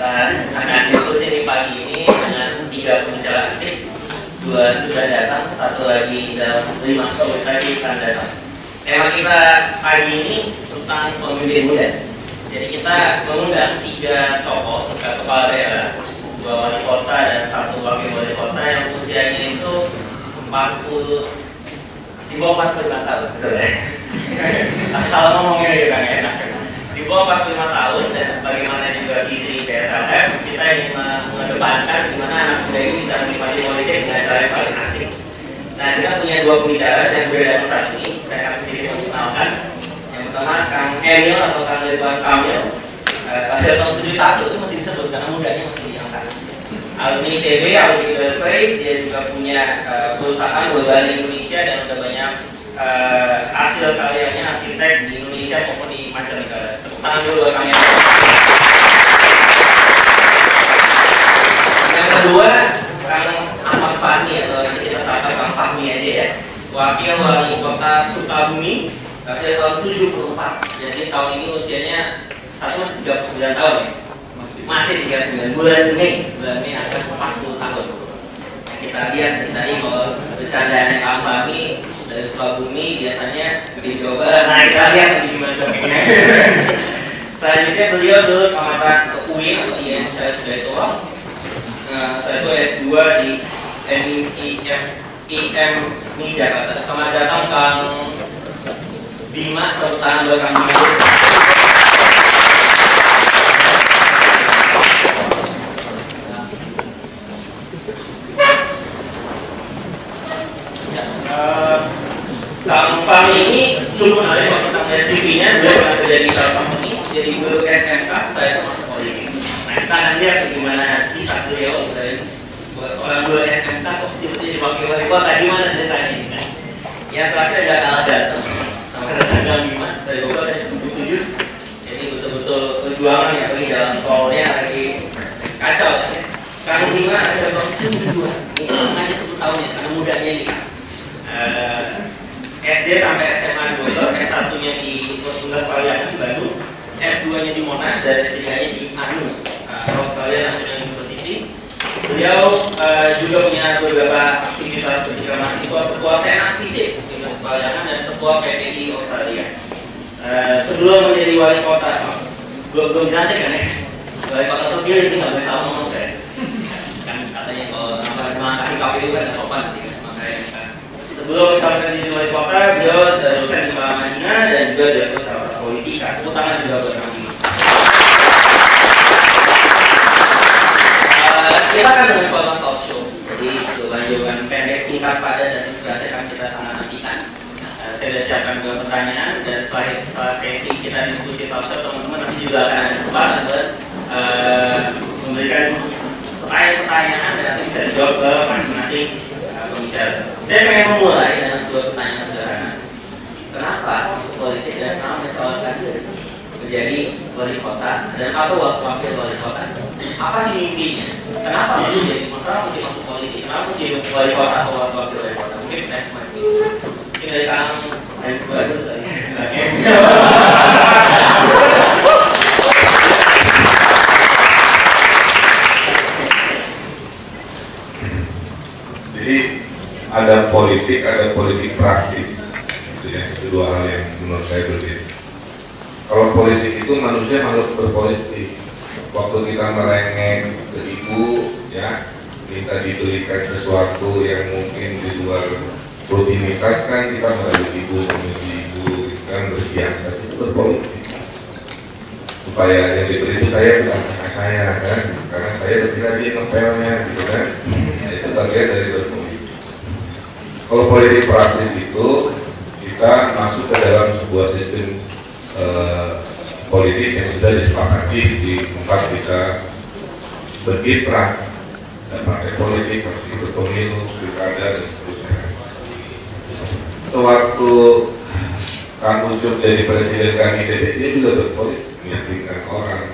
akan diskusi ini pagi ini dengan 3 pembicara asik, 2 sudah datang, 1 lagi dalam 5 menit lagi akan datang. Tema kita pagi ini tentang pemimpin muda. Jadi kita mengundang 3 tokoh, 3 kepala daerah, 2 wali kota dan 1 wakil wali kota yang usianya itu 40 di bawah 45 tahun, betul ya? Salah ngomongnya juga kan enak. Di bawah 45 tahun dan sebagaimana juga visi PSLF, kita ingin mengedepankan bagaimana anak muda ini bisa menikmati politik dengan cara yang paling asik. Nah, kita punya 2 pembicara yang berbeda saat ini. Saya akan sedikit mengenalkan. Yang pertama Kang Emil atau Kang Ridwan Kamil. Pada tahun 71 itu masih disebut karena mudanya masih diangkat. Alumni ITB, alumni Berkeley, dia juga punya perusahaan global di Indonesia dan sudah banyak hasil karyanya arsitek di Indonesia maupun di mancanegara. Tepuk tangan dulu buat kami. Yang kedua, Kang Ahmad Fahmi atau yang kita sapa Kang Fahmi aja ya. Wakil wali kota Sukabumi pada tahun 74. Jadi tahun ini usianya 139 tahun ya. Masih 39 bulan Mei akan 40 tahun. Nah, kita lihat tadi kalau bercandaan Kang Fahmi dari Sukabumi biasanya di Jawa Barat. Nah, kita lihat gimana topiknya. Selanjutnya beliau dulu pengamat UIN atau IN secara Hidayatullah. Saya itu S2 di IMI Jakarta. Selamat datang Kang Bima, tepuk tangan buat Kang Bima. Kang Fahmi ini cukup menarik waktu tentang CV-nya. Beliau pernah kerja di company, jadi guru SMK, saya termasuk politik. Nah, kita akan lihat bagaimana kisah beliau dari seorang guru SMK kok tiba-tiba jadi wakil wali kota, gimana ceritanya ini kan? Yang terakhir ada kalah datang sama Kang Bima dari Bogor dari 77. Jadi betul-betul perjuangan ya bagi dalam soalnya lagi kacau kan ya. Kang Bima ada tahun 72. Ini sengaja 10 tahun ya karena mudanya ini. SD sampai SMA di Bogor, S1-nya di Universitas Palianan di Bandung, S2-nya di Monash, dan S3-nya di ANU, Australia National University. Beliau juga punya beberapa aktivitas ketika mahasiswa, ketua Senat Fisik Universitas Palianan dan ketua PTI Australia. Sebelum menjadi wali kota, belum dilantik kan ya? Wali kota terpilih ini nggak bisa ngomong saya. Kan katanya kalau melangkahi KPU kan nggak sopan sih. Sebelum mencalonkan diri wali kota, beliau dosen di Madinah dan juga direktur politika. Tepuk tangan juga buat kami. Kita akan dengan format talk show. Jadi jawaban pendek, singkat, padat dan inspirasi akan kita sangat nantikan. Saya sudah siapkan 2 pertanyaan dan setelah sesi kita diskusi talk show, teman-teman nanti juga akan ada kesempatan buat memberikan pertanyaan dan nanti bisa dijawab ke masing-masing pembicara. Saya pengen memulai dengan sebuah pertanyaan sederhana. Kenapa masuk politik dan kenapa mencalonkan diri menjadi wali kota dan atau wakil wali kota? Apa sih mimpinya? Kenapa masuk jadi? Kenapa mesti masuk politik? Kenapa mesti jadi wali kota atau wakil wali kota? Mungkin kita seperti itu. Mungkin dari Kang bagus tadi. Jadi ada politik praktis, itu ya, kedua hal yang menurut saya berbeda. Kalau politik itu manusia harus berpolitik. Waktu kita merengek ke ibu, ya, kita diberikan sesuatu yang mungkin di luar rutinitas kan kita melalui ibu, kan bersiasat itu berpolitik. Supaya yang diberi itu saya bukan saya kan, karena saya berkira dia ngepelnya, gitu kan. Itu bagian dari berpolitik. Kalau politik praktis itu kita masuk ke dalam sebuah sistem politik yang sudah disepakati di tempat kita berkiprah dan partai politik, ikut pemilu, pilkada dan seterusnya. Sewaktu Kang Ucup jadi presiden kami ITB, dia juga berpolitik, meyakinkan orang.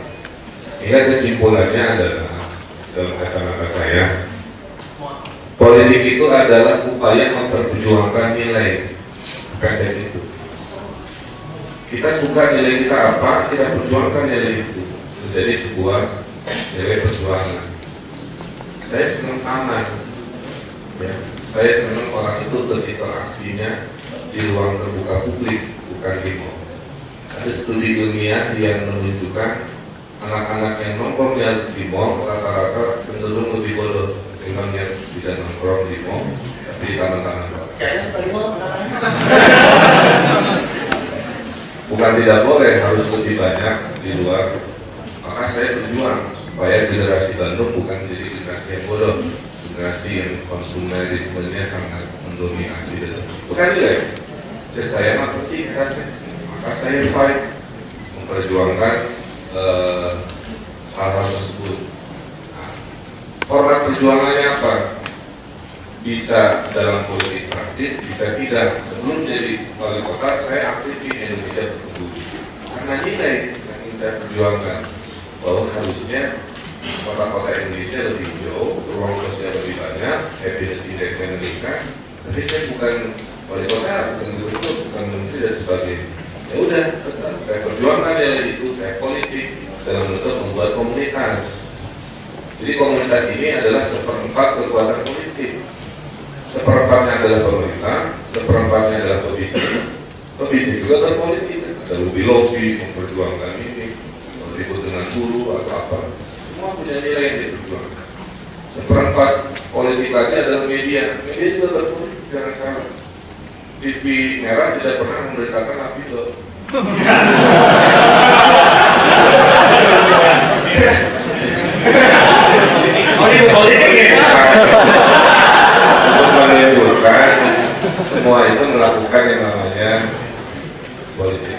Sehingga kesimpulannya adalah dalam kacamata saya, politik itu adalah upaya memperjuangkan nilai pendek itu. Kita suka nilai kita apa, kita perjuangkan nilai itu menjadi sebuah nilai perjuangan. Saya senang taman, ya. Saya senang orang itu berinteraksinya di ruang terbuka publik, bukan di mall. Ada studi ilmiah yang menunjukkan anak-anak yang nongkrong di mall rata-rata cenderung lebih bodoh dengan yang tidak nongkrong di mall, tapi di taman-taman. Saya seperti mall. Bukan tidak boleh, harus lebih banyak di luar. Maka saya berjuang supaya generasi Bandung bukan jadi generasi yang bodoh, generasi yang konsumerismenya sangat mendominasi. Bukan juga. Saya mati kan, maka saya fight memperjuangkan hal-hal tersebut. Nah, format perjuangannya apa? Bisa dalam politik praktis, bisa tidak. Sebelum jadi wali kota, saya aktif di Indonesia Bertumbuh. Karena nilai yang ingin saya perjuangkan bahwa harusnya kota-kota Indonesia lebih hijau, ruang sosial lebih banyak, happiness indexnya meningkat. Tapi saya bukan wali kota, bukan gubernur, bukan menteri dan sebagainya. Ya udah, tetap saya perjuangkan ya itu, saya politik dalam bentuk membuat komunitas. Jadi komunitas ini adalah seperempat kekuatan politik. Seperempatnya adalah pemerintah, seperempatnya adalah pebisnis. Pebisnis juga berpolitik, ada lobby-lobby memperjuangkan ini, ribut dengan buruh atau apa. Semua punya nilai yang diperjuangkan. Seperempat politik lagi adalah media. Media juga berpolitik, jangan salah. TV merah tidak pernah memberitakan api loh. Menunjukkan semua itu melakukan yang namanya politik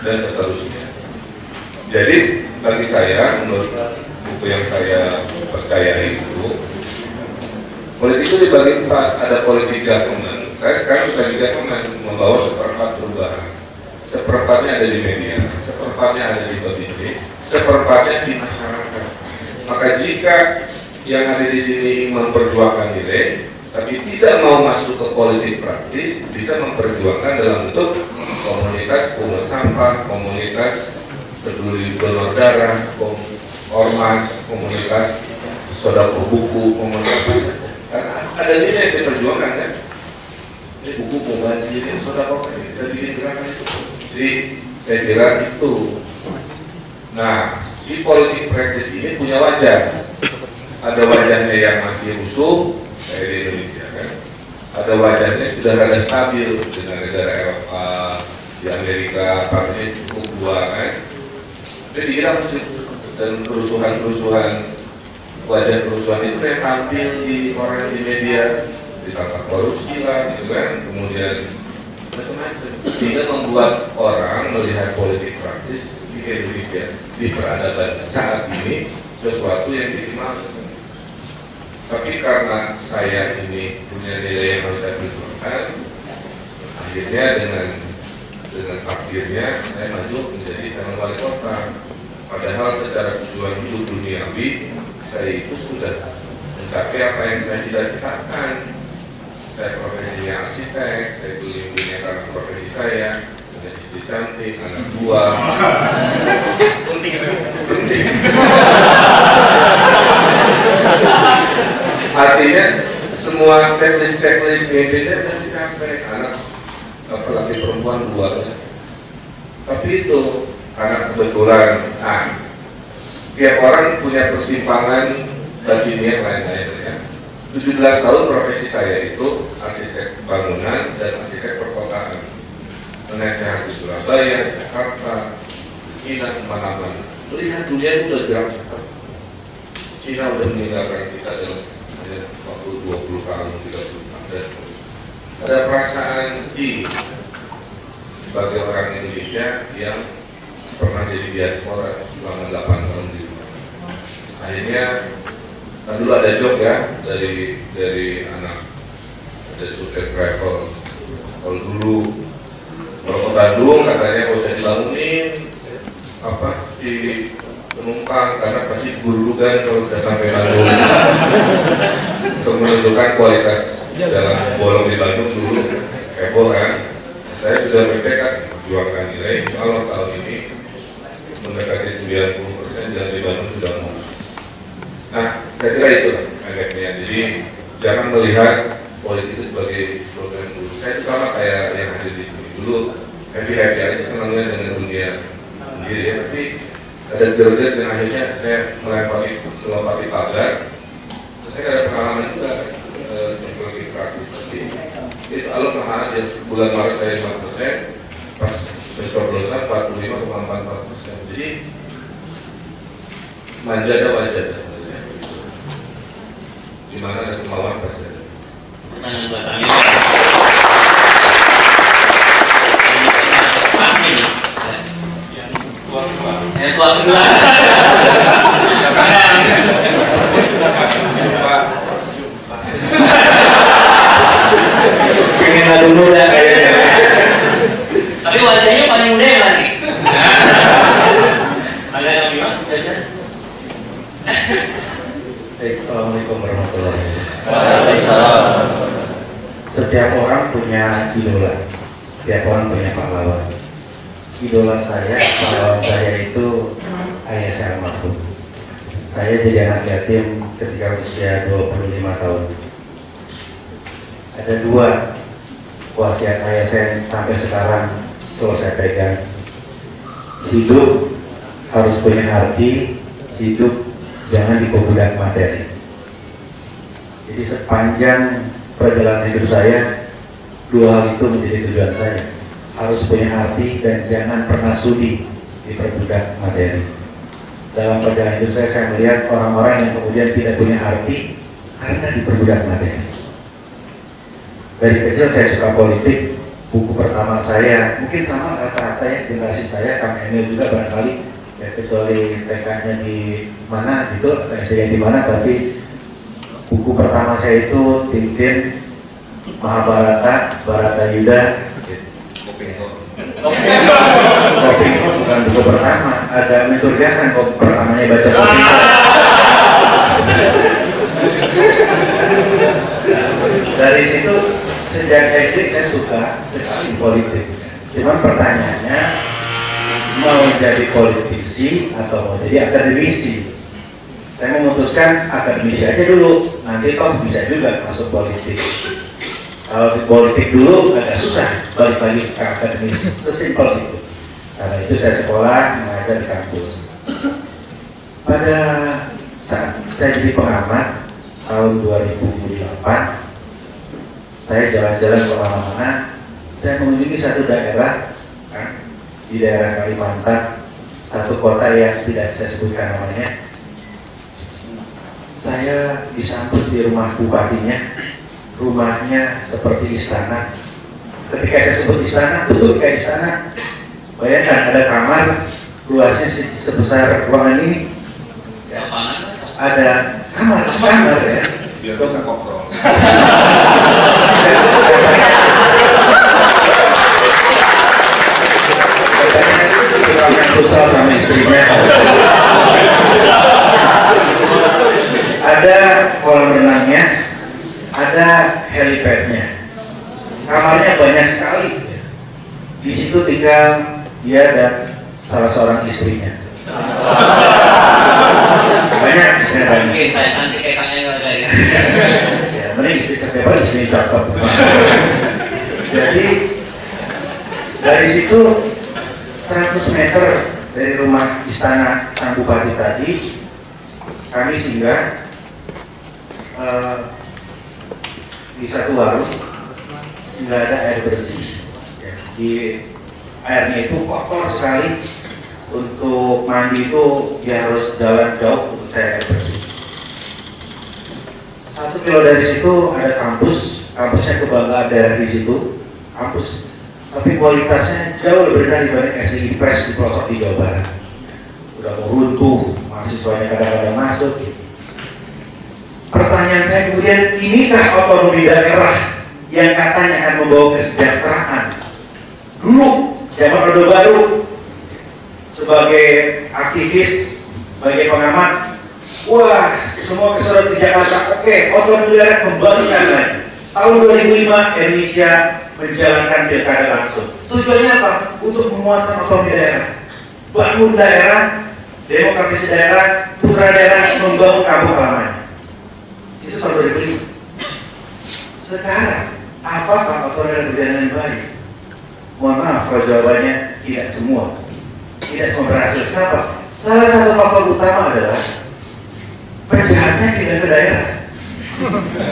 dan seterusnya. Jadi bagi saya, menurut buku yang saya percayai itu, politik itu dibagi empat. Ada politik government. Saya sekarang sudah di government, membawa seperempat perubahan. Seperempatnya ada di media, seperempatnya ada di pebisnis, seperempatnya di masyarakat. Maka jika yang ada di sini memperjuangkan nilai, tapi tidak mau masuk ke politik praktis, bisa memperjuangkan dalam bentuk komunitas pungut sampah, komunitas peduli donor darah, ormas, komunitas sodako buku, komunitas. Karena ada nilai yang diperjuangkan kan. Ini buku pembantu ini sodako kita bikin gerakan itu. Jadi saya kira itu. Nah, si politik praktis ini punya wajah. Ada wajahnya yang masih rusuh, kayak di Indonesia kan. Ada wajahnya sudah agak stabil dengan negara Eropa, di Amerika, partnya cukup kuat kan. Jadi kita mesti dan kerusuhan-kerusuhan, wajah kerusuhan itu yang tampil di orang di media, ditangkap korupsi lah, gitu kan. Kemudian macam-macam. Sehingga membuat orang melihat politik praktis di Indonesia di peradaban saat ini sesuatu yang dikenal. Tapi karena saya ini punya nilai yang harus saya perjuangkan, akhirnya dengan takdirnya saya maju menjadi calon wali kota. Padahal secara tujuan hidup duniawi saya itu sudah mencapai apa yang saya cita-citakan. Saya profesinya arsitek, saya punya karena profesi saya, punya istri cantik, anak buah. Penting. Artinya semua checklist mimpinya sudah dicapai, anak laki perempuan dua. Tapi itu karena kebetulan, tiap orang punya persimpangan bagian yang lain-lain ya. 17 tahun profesi saya itu arsitek bangunan dan arsitek perkotaan. Penasehat di Surabaya, Jakarta, Cina, kemana-mana. Melihat dunia itu udah gerak cepat. Cina udah meninggalkan kita dalam waktu 20 tahun, 30 tahun. Ada perasaan sedih sebagai orang Indonesia yang pernah jadi diaspora selama 8 tahun di rumah. Akhirnya dulu ada job ya dari anak ada suket travel. Kalau dulu ke Bandung katanya kalau saya dibangunin apa di penumpang karena pasti buru kan kalau sudah sampai Bandung untuk menunjukkan kualitas jalan bolong di Bandung dulu heboh kan. Saya sudah bertekad perjuangkan nilai. Insya Allah tahun ini mendekati 90% sudah di Bandung sudah mau. Nah, saya kira itu efeknya. Jadi jangan melihat politik itu sebagai program dulu. Saya itu sama kayak yang hadir di sini dulu, happy aja senangnya dengan dunia sendiri ya. Tapi ada periode dan akhirnya saya melempari pagar. Saya ada pengalaman juga teknologi praktis seperti ini. Jadi kalau pengalaman ya bulan Maret saya 5%, pas pencoblosan 45,4%. Jadi manja ada wajah. Di mana ada kemauan pasti ada. Pertanyaan buat kami. Kami yang tua kedua. Pengen adu muda kayaknya. Tapi wajahnya paling muda yang lagi. Ada yang gimana? Assalamualaikum warahmatullahi wabarakatuh. Waalaikumsalam. Setiap orang punya idola, setiap orang punya pahlawan. Idola saya, pahlawan saya itu ayah saya almarhum. Saya jadi anak yatim ketika usia 25 tahun. Ada dua wasiat ayah saya sampai sekarang selalu saya pegang. Hidup harus punya arti, hidup jangan diperbudak materi. Jadi sepanjang perjalanan hidup saya, dua hal itu menjadi tujuan saya. Harus punya arti dan jangan pernah sudi diperbudak materi. Dalam perjalanan hidup saya melihat orang-orang yang kemudian tidak punya arti karena diperbudak materi. Dari kecil saya suka politik. Buku pertama saya mungkin sama rata-rata ya generasi saya, Kang Emil juga barangkali ya, kecuali TK-nya di mana gitu, SD-nya di mana, tapi buku pertama saya itu Tintin, Mahabharata, Baratayuda, Kopingo bukan buku pertama, ada mencurigakan kok pertamanya baca Kopingo. Dari situ sejak SD saya suka sekali politik. Cuman pertanyaannya, mau jadi politisi atau mau jadi akademisi? Saya memutuskan akademisi aja dulu, nanti toh bisa juga masuk politik. Kalau di politik dulu agak susah, balik lagi ke akademisi, sesimpel itu. Karena itu saya sekolah mengajar di kampus. Pada saat saya jadi pengamat tahun 2008, saya jalan-jalan kemana-mana, saya mengunjungi satu daerah di daerah Kalimantan, satu kota yang tidak saya sebutkan namanya. Saya disambut di rumah bupatinya, rumahnya seperti istana. Ketika saya sebut istana, betul kayak istana. Bayangkan ada kamar, luasnya sebesar ruangan ini. Ya, ada kamar ya. Biar bisa kontrol. Sama istrinya. Ada kolam renangnya, ada helipadnya. Kamarnya banyak sekali. Di situ tinggal dia dan salah seorang istrinya. Banyak sebenarnya. Nanti kayak kayaknya ada ya. Ya, mending istri terdepan istri cakep. Jadi dari situ 100 meter dari rumah istana sang bupati tadi, kami singgah di satu warung, nggak ada air bersih. Ya, di airnya itu kotor sekali. Untuk mandi itu dia harus jalan jauh untuk cari air bersih. 1 kilo dari situ ada kampusnya kebanggaan daerah di situ, kampus. Tapi kualitasnya jauh lebih rendah dibanding SD IPS di pelosok di Jawa Barat. Udah mau runtuh, mahasiswanya kadang-kadang masuk. Pertanyaan saya kemudian, inikah otonomi daerah yang katanya akan membawa kesejahteraan? Dulu, zaman Orde Baru, sebagai aktivis, sebagai pengamat, wah, semua keseluruhan di Jakarta, oke, otonomi daerah kembalikan lagi. Tahun 2005, Indonesia menjalankan pilkada langsung. Tujuannya apa? Untuk menguatkan otonomi daerah. Bangun daerah Demokrasi daerah, putra daerah membangun kampung halaman. Itu tahun 2005. Sekarang, apakah otonomi berjalan dengan baik? Mohon maaf kalau jawabannya tidak semua. Tidak semua berhasil. Kenapa? Salah satu faktor utama adalah penjahatnya pindah ke daerah,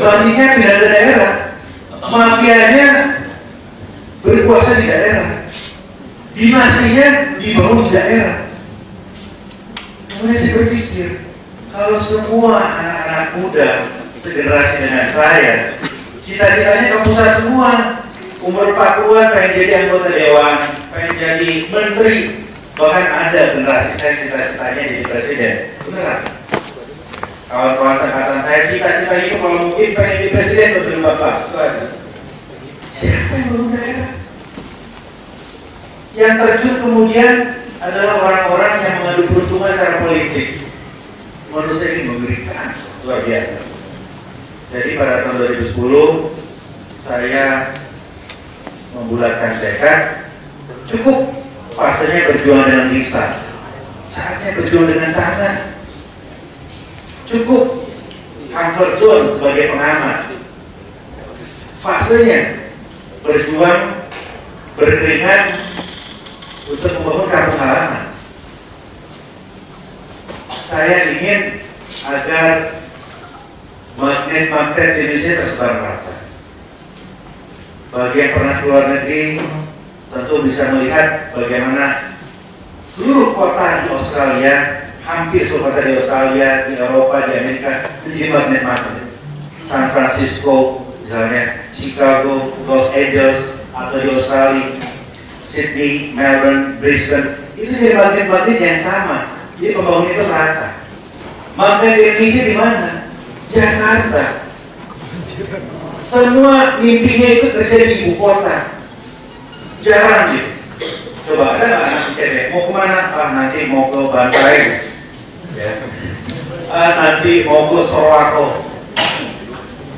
bandingnya pindah ke daerah, mafianya berkuasa di daerah, dinastinya dibangun di daerah. Kemudian saya berpikir, kalau semua anak-anak muda segenerasi dengan saya, cita-citanya ke pusat semua, umur 40-an pengen jadi anggota dewan, pengen jadi menteri, bahkan ada generasi saya cita-citanya jadi presiden. Beneran? Kawan-kawan angkatan saya cita-cita itu kalau mungkin pengen jadi presiden atau jadi bapak. Itu ada. Siapa yang belum daerah? Yang terjun kemudian adalah orang-orang yang mengadu peruntungan secara politik. Menurut saya ini mengerikan, luar biasa. Jadi pada tahun 2010 saya membulatkan tekad, cukup fasenya berjuang dengan lisan, saatnya berjuang dengan tangan. Cukup comfort zone sebagai pengamat, fasenya berjuang berkeringat untuk membangun kampung halaman. Saya ingin agar magnet-magnet Indonesia tersebar merata. Bagi yang pernah keluar negeri tentu bisa melihat bagaimana seluruh kota di Australia, hampir seluruh kota di Australia, di Eropa, di Amerika menjadi magnet-magnet. San Francisco, misalnya Chicago, Los Angeles, atau di Australia, Sydney, Melbourne, Brisbane, itu jadi magnet-magnet yang sama. Jadi pembangunan itu merata. Magnet Indonesia di mana? Jakarta. Semua mimpinya itu terjadi di ibu kota. Jarang gitu. Coba ada nggak anak cewek mau kemana? Nanti mau ke Bantaeng, ya. Nanti mau ke Sorowako.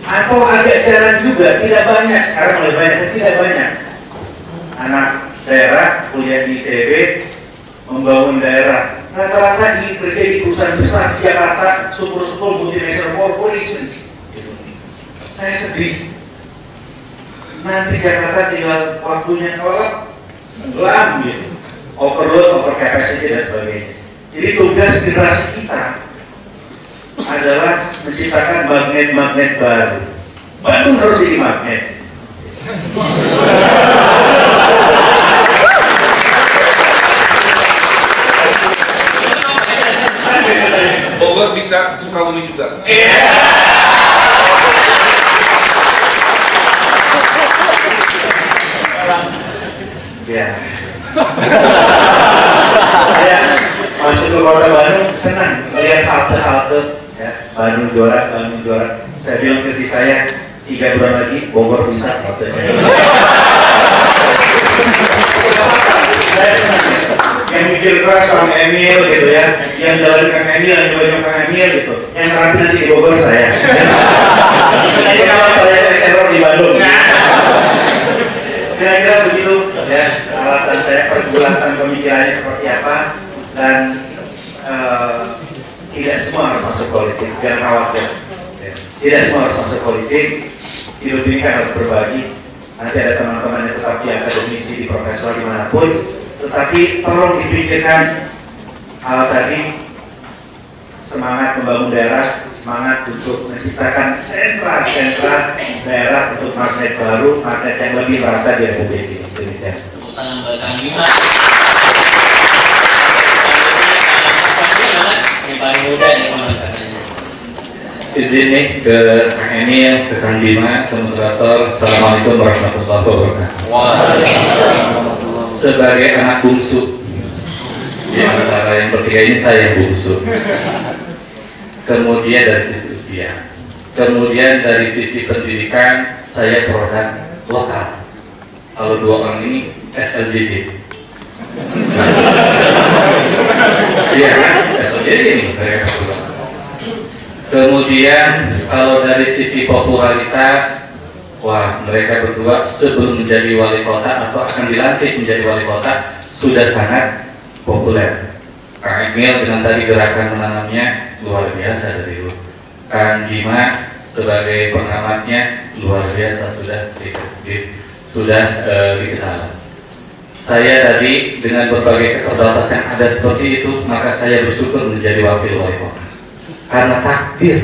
Atau agak jarang juga, tidak banyak. Sekarang mulai banyak, tidak banyak. Anak daerah kuliah di ITB, membangun daerah. Rata-rata kerja di perusahaan besar di Jakarta, super-super multinational corporations. Saya sedih. Nanti Jakarta tinggal waktunya kolak, gelam gitu, overload, over capacity dan sebagainya. Jadi tugas generasi kita adalah menciptakan magnet-magnet baru. Bandung harus jadi magnet. Bogor bisa, Sukabumi juga. Ya. Saya masuk ke kota Bandung senang melihat halte-halte, ya, Bandung juara. Saya bilang ke diri saya 3 bulan lagi Bogor bisa hatenya. Saya senang. Yang mikir keras Kang Emil gitu ya, yang jalan Kang Emil, yang banyak Kang Emil gitu, yang rapi nanti di Bogor saya. Nanti kalau saya teror di Bandung. Kira-kira begitu ya alasan saya, pergulatan pemikirannya seperti apa, dan tidak semua harus masuk politik, jangan khawatir ya. Tidak semua harus masuk politik, hidup ini kan harus berbagi. Nanti ada teman-teman yang tetap di akademisi, di profesor, dimanapun, tetapi tolong dipikirkan hal tadi, semangat membangun daerah, semangat untuk menciptakan sentra-sentra daerah untuk magnet baru, magnet yang lebih rata di Republik ini. Demikian. Tepuk tangan buat Kang Bima. Yang paling muda nih komentarnya. Izin nih ke Kang Emil, ke Kang Bima, ke moderator. Assalamualaikum warahmatullahi wabarakatuh. Sebagai anak bungsu, di antara yang bertiga ini saya yang bungsu. Kemudian dari sisi usia, kemudian dari sisi pendidikan saya produk lokal. Kalau 2 orang ini SLJD. Iya kan? SLJD ini saya produk. Kemudian kalau dari sisi popularitas, wah, mereka berdua sebelum menjadi wali kota atau akan dilantik menjadi wali kota sudah sangat populer. Kang Emil dengan tadi gerakan menanamnya luar biasa dari dulu. Kang Bima sebagai pengamatnya luar biasa sudah dikenal. Saya tadi dengan berbagai keterbatasan yang ada seperti itu, maka saya bersyukur menjadi wakil wali kota karena takdir.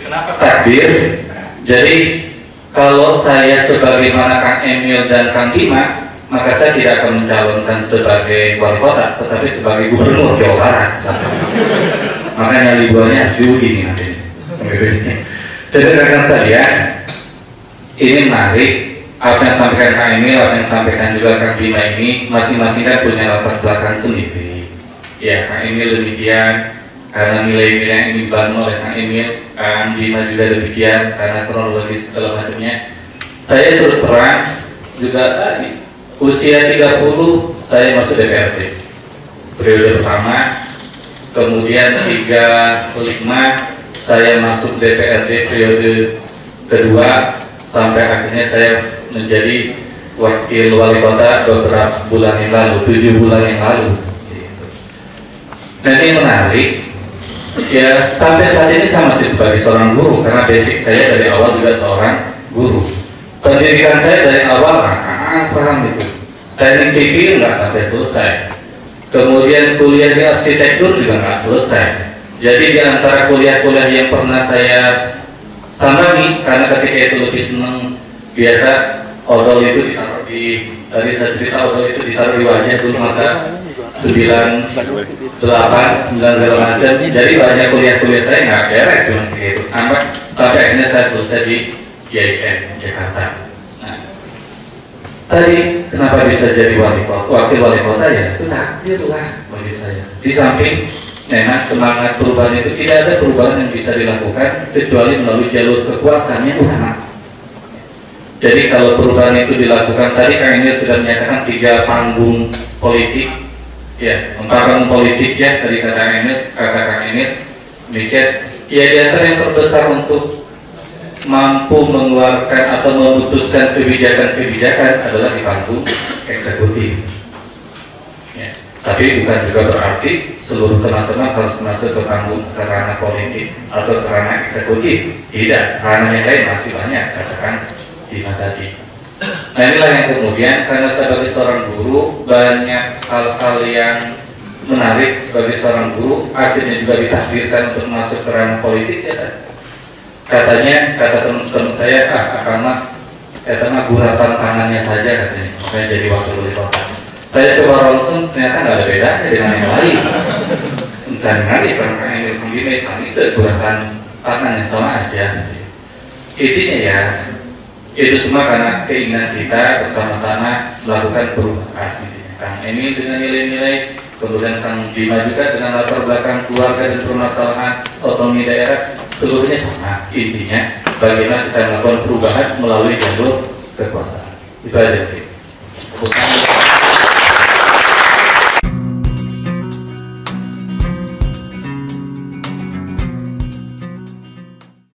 Kenapa takdir? Jadi kalau saya sebagaimana Kang Emil dan Kang Bima, maka saya tidak akan mencalonkan sebagai wali kota, tetapi sebagai gubernur Jawa Barat. Makanya liburannya Juli ini nanti. Jadi rekan sekalian, ini menarik apa yang sampaikan Kang Emil, apa yang sampaikan juga Kang Bima ini masing-masing kan punya latar belakang sendiri. Ya, Kang Emil demikian karena nilai-nilai yang dibangun oleh Kang Emil, Kang Bima juga demikian karena kronologis segala macamnya. Saya terus terang juga tadi usia 30 saya masuk DPRD periode pertama, kemudian 35 saya masuk DPRD periode kedua, sampai akhirnya saya menjadi wakil wali kota beberapa bulan yang lalu, 7 bulan yang lalu. Nah, ini menarik. Ya, sampai saat ini saya masih sebagai seorang guru karena basic saya dari awal juga seorang guru. Pendidikan saya dari awal paham itu. Teknik sipil nggak sampai selesai. Kemudian kuliah di arsitektur juga nggak selesai. Jadi di antara kuliah-kuliah yang pernah saya sambangi, karena ketika itu lebih senang biasa odol itu ditaruh di tadi saya cerita odol itu ditaruh di wajah dulu masa 98, 9 segala macam. Jadi banyak kuliah-kuliah saya nggak beres cuma begitu. Sampai akhirnya saya selesai di IAIN Jakarta. Nah, tadi kenapa bisa jadi wakil wali kota ya? Itu takdir lah bagi saya. Di samping memang semangat perubahan itu tidak ada perubahan yang bisa dilakukan kecuali melalui jalur kekuasaannya ulama. Jadi kalau perubahan itu dilakukan tadi Kang Emil sudah menyatakan 3 panggung politik. Ya, 4 panggung politik ya tadi kata Kang Emil demikian. Ya, di antara yang terbesar untuk mampu mengeluarkan atau memutuskan kebijakan-kebijakan adalah di panggung eksekutif. Ya, tapi bukan juga berarti seluruh teman-teman harus masuk ke panggung ke ranah politik atau ke ranah eksekutif. Tidak, ranah yang lain masih banyak, katakan di tadi. Nah, inilah yang kemudian karena sebagai seorang guru banyak hal-hal yang menarik sebagai seorang guru akhirnya juga ditakdirkan untuk masuk ke ranah politik ya. Katanya, kata teman-teman saya, karena guratan tangannya saja katanya, saya jadi wakil wali kota. Saya coba ronsen, ternyata nggak ada bedanya dengan yang lain. Dan nanti karena ini begini, itu guratan tangannya sama aja. Intinya ya, itu semua karena keinginan kita bersama-sama melakukan perubahan. Kang ini dengan nilai-nilai, kemudian Kang Bima juga dengan latar belakang keluarga dan permasalahan otonomi daerah, seluruhnya sama. Intinya bagaimana kita melakukan perubahan melalui jalur kekuasaan. Itu aja sih.